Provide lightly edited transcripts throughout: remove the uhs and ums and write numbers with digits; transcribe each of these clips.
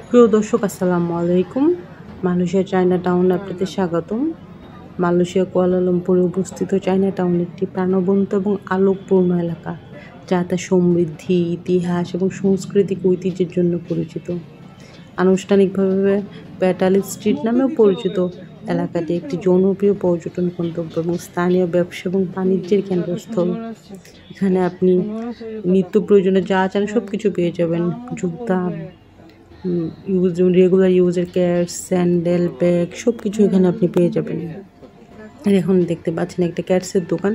প্রিয় দর্শক, আসসালামু আলাইকুম। মালয়েশিয়া চায়না টাউনে আপনাদের স্বাগতম। মালয়েশিয়া কুয়ালালামপুরে অবস্থিত চায়না টাউন একটি প্রাণবন্ত এবং আলোকপূর্ণ এলাকা, যা তার সমৃদ্ধি, ইতিহাস এবং সাংস্কৃতিক ঐতিহ্যের জন্য পরিচিত। আনুষ্ঠানিকভাবে প্যাটালি স্ট্রিট নামেও পরিচিত, এলাকাটি একটি জনপ্রিয় পর্যটন গন্তব্য এবং স্থানীয় ব্যবসা এবং বাণিজ্যের কেন্দ্রস্থল। এখানে আপনি নিত্য প্রয়োজনীয় যা চান সব কিছু পেয়ে যাবেন। জুতা, রেগুলার ইউজের ক্যাটস, স্যান্ডেল, ব্যাগ সব কিছু এখানে আপনি পেয়ে যাবেন। এখন দেখতে পাচ্ছেন একটা ক্যাটসের দোকান।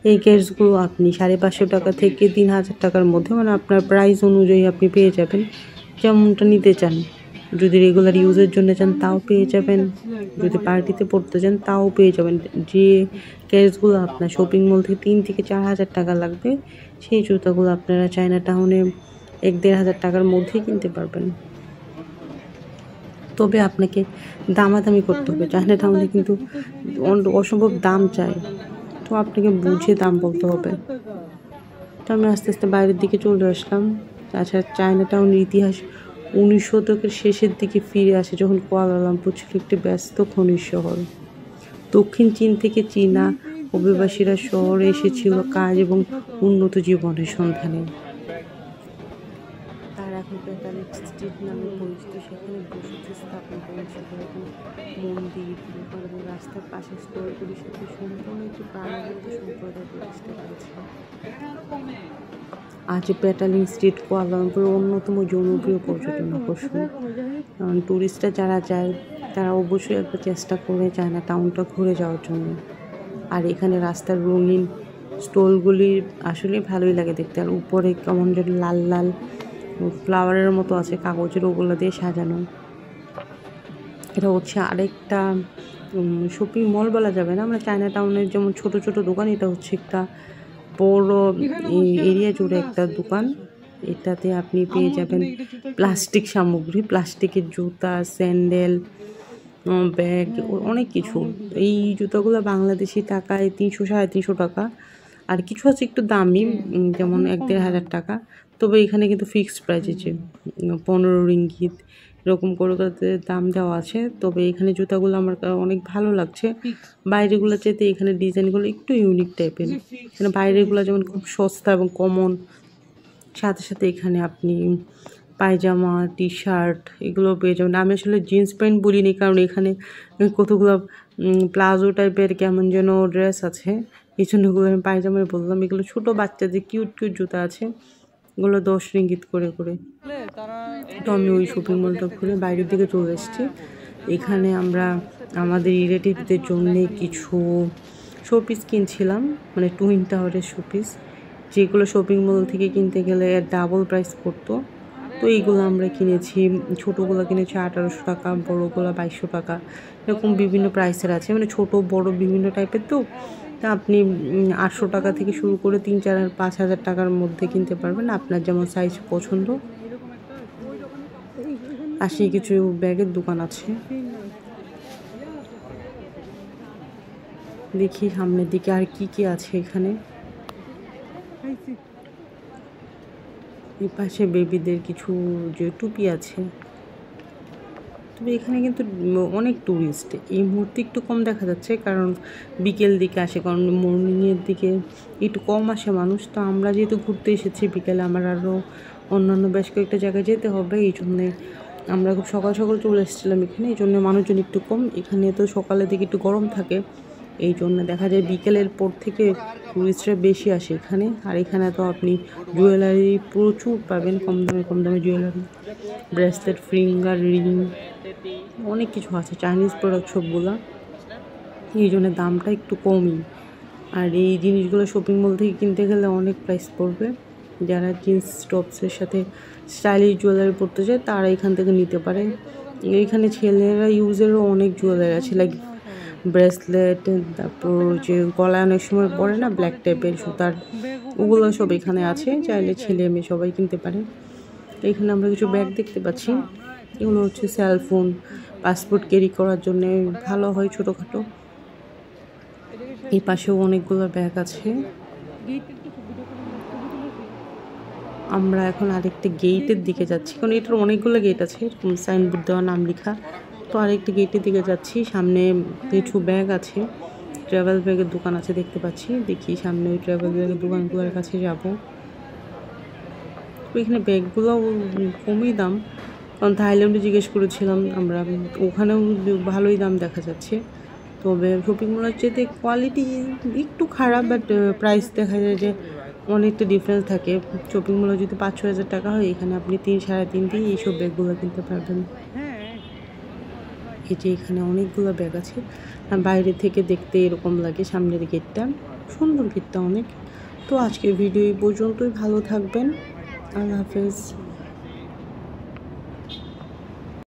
এই ক্যাটসগুলো আপনি 550 টাকা থেকে 3000 টাকার মধ্যে, মানে আপনার প্রাইস অনুযায়ী আপনি পেয়ে যাবেন, যেমনটা নিতে চান। যদি রেগুলার ইউজের জন্য চান তাও পেয়ে যাবেন, যদি পার্টিতে পড়তে চান তাও পেয়ে যাবেন। যে ক্যাটসগুলো আপনার শপিং মল থেকে 3 থেকে 4000 টাকা লাগবে, সেই জুতাগুলো আপনারা চায়না টাউনে 1-1500 টাকার মধ্যেই কিনতে পারবেন। তবে আপনাকে দামাদামি করতে হবে। চায়না টাউনে কিন্তু অসম্ভব দাম চায়, তো আপনাকে বুঝে দাম বলতে হবে। তো আমি আস্তে আস্তে বাইরের দিকে চলে আসলাম। তাছাড়া চায়না টাউনের ইতিহাস 19 শতকের শেষের দিকে ফিরে আসে, যখন কুয়ালালামপুর ছিল একটি ব্যস্ত খনিজ শহর। দক্ষিণ চীন থেকে চীনা অভিবাসীরা শহরে এসেছিল কাজ এবং উন্নত জীবনের সন্ধানে। তার এখন প্যাটালিক স্ট্রিট নামে পরিচিত। সেখানে বসতি স্থাপন করেছিল এবং মন্দির, দোকান এবং রাস্তার পাশে স্তরগুলির সাথে সম্পূর্ণ একটি প্রাণবন্ত সম্প্রদায় প্রতিষ্ঠা করেছে। আজ প্যাটালিং স্ট্রিট কুয়ালালামপুরের অন্যতম জনপ্রিয় পর্যটন আকর্ষণ। কারণ ট্যুরিস্টরা যারা যায় তারা অবশ্যই একবার চেষ্টা করে চায়না টাউনটা ঘুরে যাওয়ার জন্য। আর এখানে রাস্তার রঙিন স্টলগুলি আসলে ভালোই লাগে দেখতে। আর উপরে কেমন যেন লাল লাল ফ্লাওয়ারের মতো আছে, কাগজের ওগুলো দিয়ে সাজানো। এটা হচ্ছে আরেকটা শপিং মল বলা যাবে না, আমরা চায়না টাউনের যেমন ছোট ছোট দোকান, এটা হচ্ছে একটা বড় এরিয়া জুড়ে একটা দোকান। এটাতে আপনি পেয়ে যাবেন প্লাস্টিক সামগ্রী, প্লাস্টিকের জুতা, স্যান্ডেল, ব্যাগ, অনেক কিছু। এই জুতাগুলো বাংলাদেশি টাকায় 300-350 টাকা, আর কিছু আছে একটু দামি, যেমন 1-1500 টাকা। তবে এখানে কিন্তু ফিক্সড প্রাইস আছে, 15 রিঙ্গিত এরকম করে দাম দেওয়া আছে। তবে এখানে জুতাগুলো আমার অনেক ভালো লাগছে। বাইরেগুলো চাইতে এখানে ডিজাইনগুলো একটু ইউনিক টাইপের। এখানে বাইরেগুলো যেমন খুব সস্তা এবং কমন, সাথে সাথে এখানে আপনি পায়জামা, টি শার্ট এগুলো পেয়ে যাবেন। আমি আসলে জিন্স প্যান্ট বলিনি, কারণ এখানে কতগুলো প্লাজো টাইপের কেমন যেন ড্রেস আছে, এই জন্য ওগুলো আমি পায়জামায় বললাম। এগুলো ছোটো বাচ্চাদের কিউট কিউট জুতা আছে, এগুলো 10 রিঙ্গিত করে করে। তো আমি ওই শপিং মলটা ঘুরে বাইরের দিকে চলে এসেছি। এখানে আমরা আমাদের রিলেটিভদের জন্যে কিছু শোপিস কিনছিলাম, মানে টুইন টাওয়ারের শোপিস, যেগুলো শপিং মল থেকে কিনতে গেলে ডাবল প্রাইস পড়তো। তো এইগুলো আমরা কিনেছি। ছোটোগুলো কিনেছি 1800 টাকা, বড়োগুলো 2200 টাকা, এরকম বিভিন্ন প্রাইসের আছে, মানে ছোটো বড়ো বিভিন্ন টাইপের। তো তা আপনি 800 টাকা থেকে শুরু করে 3-4-5 হাজার টাকার মধ্যে কিনতে পারবেন, আপনার যেমন সাইজ পছন্দ। পাশেই কিছু ব্যাগের দোকান আছে। দেখি সামনের দিকে আর কি কি আছে এখানে। এই পাশে বেবিদের কিছু যে টুপি আছে। তবে এখানে কিন্তু অনেক ট্যুরিস্ট, এই মুহূর্তে একটু কম দেখা যাচ্ছে, কারণ বিকেল দিকে আসে, কারণ মর্নিংয়ের দিকে একটু কম আসে মানুষ। তো আমরা যেহেতু ঘুরতে এসেছি বিকেলে, আমার আরও অন্যান্য বেশ কয়েকটা জায়গায় যেতে হবে, এই জন্যে আমরা খুব সকাল সকাল চলে এসেছিলাম এখানে, এই জন্য মানুষজন একটু কম। এখানে তো সকালের দিকে একটু গরম থাকে, এই জন্য দেখা যায় বিকেলের পর থেকে টুরিস্টরা বেশি আসে এখানে। আর এখানে তো আপনি জুয়েলারি প্রচুর পাবেন, কম দামে জুয়েলারি, ব্রেসলেট, ফিঙ্গার রিং, অনেক কিছু আছে, চাইনিজ প্রোডাক্ট সবগুলা, এই জন্য দামটা একটু কমই। আর এই জিনিসগুলো শপিং মল থেকে কিনতে গেলে অনেক প্রাইস পড়বে। যারা জিন্স টপসের সাথে স্টাইলিশ জুয়েলারি পরতে চায় তারা এখান থেকে নিতে পারে। এইখানে ছেলেরা ইউজেরও অনেক জুয়েলারি আছে, লাইক ব্রেসলেট, তারপর যে গলায় অনেক সময় পরে না ব্ল্যাক টাইপের সুতার, ওগুলো সব এখানে আছে, চাইলে ছেলে মেয়ে সবাই কিনতে পারে। এখানে আমরা কিছু ব্যাগ দেখতে পাচ্ছি, এগুলো হচ্ছে সেলফোন, পাসপোর্ট ক্যারি করার জন্য ভালো হয়, ছোটোখাটো। এই পাশেও অনেকগুলো ব্যাগ আছে। আমরা এখন আরেকটা গেটের দিকে যাচ্ছি, কারণ এটার অনেকগুলো গেট আছে, সাইনবোর্ড দেওয়া, নাম লেখা। তো আরেকটা গেটের দিকে যাচ্ছি। সামনে কিছু ব্যাগ আছে, ট্রাভেল ব্যাগের দোকান আছে দেখতে পাচ্ছি। দেখি সামনে ওই ট্রাভেল ব্যাগের দোকানগুলোর কাছে যাব। তো এখানে ব্যাগগুলো কমই দাম, কারণ থাইল্যান্ডে জিজ্ঞেস করেছিলাম আমরা, ওখানেও ভালোই দাম দেখা যাচ্ছে। তবে শপিং মলের চেয়ে কোয়ালিটি একটু খারাপ, বাট প্রাইস দেখা যায় যে অনেকটা ডিফারেন্স থাকে। শপিং মলে যদি 5-6 হাজার টাকা হয়, এখানে আপনি 3-3.5 দিয়ে এইসব ব্যাগগুলো কিনতে পারবেন। এই যে এখানে অনেকগুলো ব্যাগ আছে, আর বাইরে থেকে দেখতে এরকম লাগে। সামনের গেটটা সুন্দর, গেটটা অনেক। তো আজকের ভিডিও এই পর্যন্তই, ভালো থাকবেন, আল্লাহ হাফেজ।